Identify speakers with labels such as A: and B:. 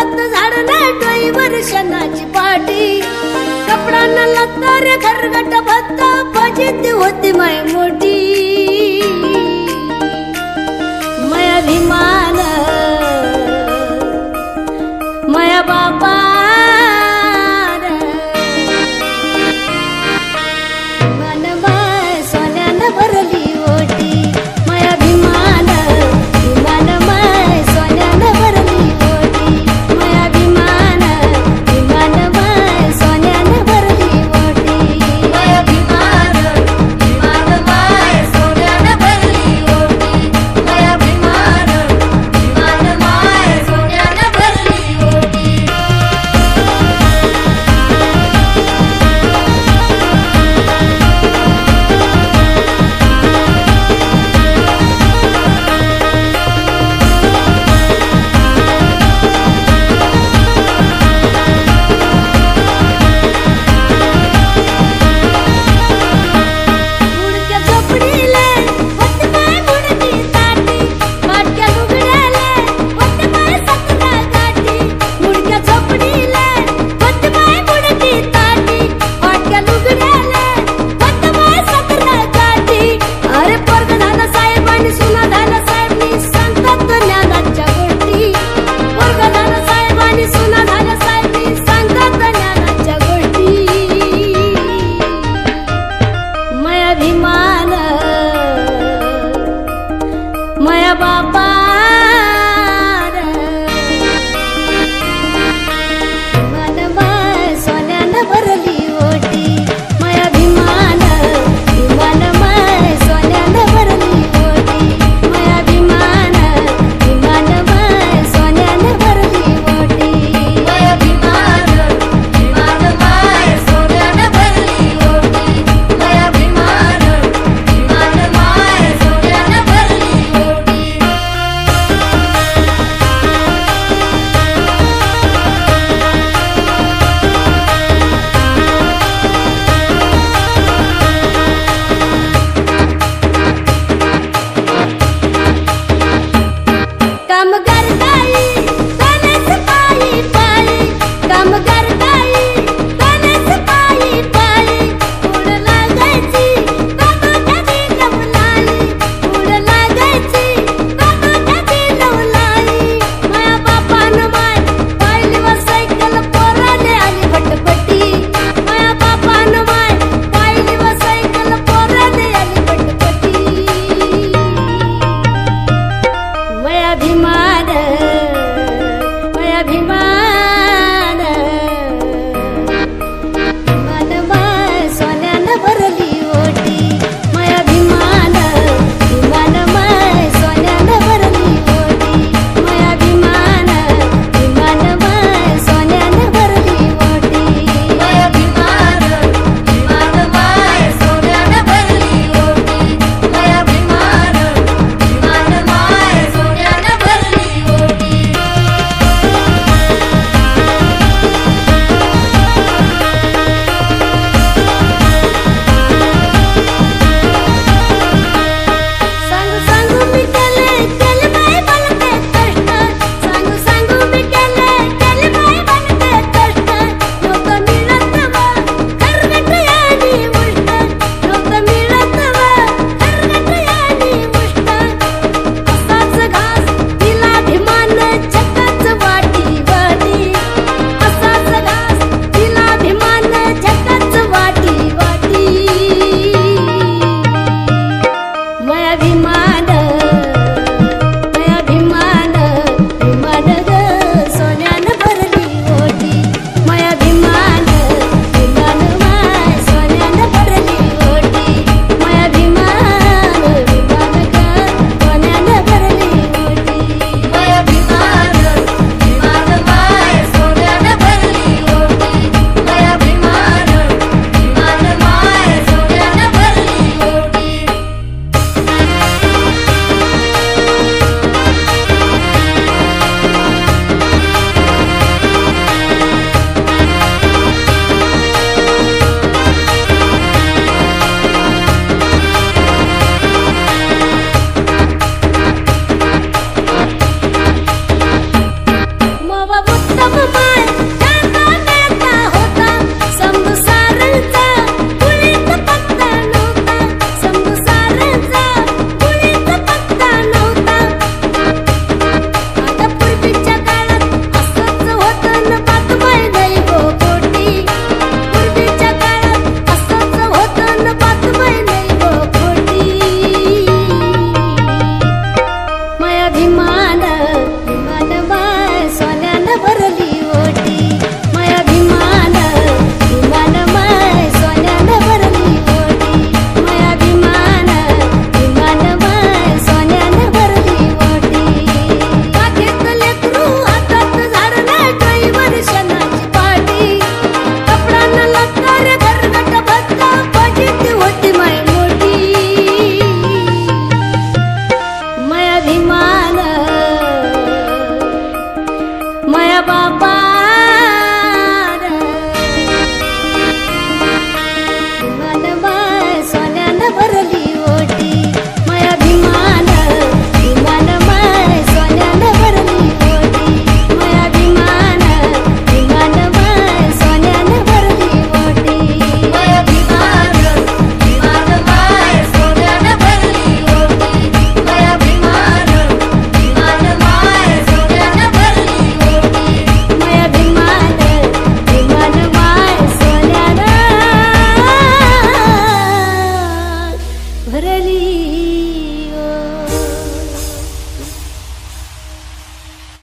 A: गवत झाडलं डोईवर शनाची पाटी कपडा न लागता रे खरगट भत्ता फजिती होती माय मोठी माया अभिमान माया बापा माया बापा मन माय सोन्यानं भरली ओटी माया अभिमान विमान माय सोन्यानं भरली ओटी माया अभिमान विमान माय सोन्यानं भरली ओटी माया अभिमान विमान माय सोन्यानं भरली ओटी माया अभिमान विमान माय सोन्यानं भरली ओटी कामगार बाई कोणाच पायी पायी कामगार बाई कोणाच पायी पायी उड लागायची बाबाच्या दिलवलाई उड लागायची बाबाच्या दिलवलाई माया बापानं माय पाहिली व सायकल पोराले आली भटपटी माया बापानं माय पाहिली व सायकल पोराले आली भटपटी माया अभिमान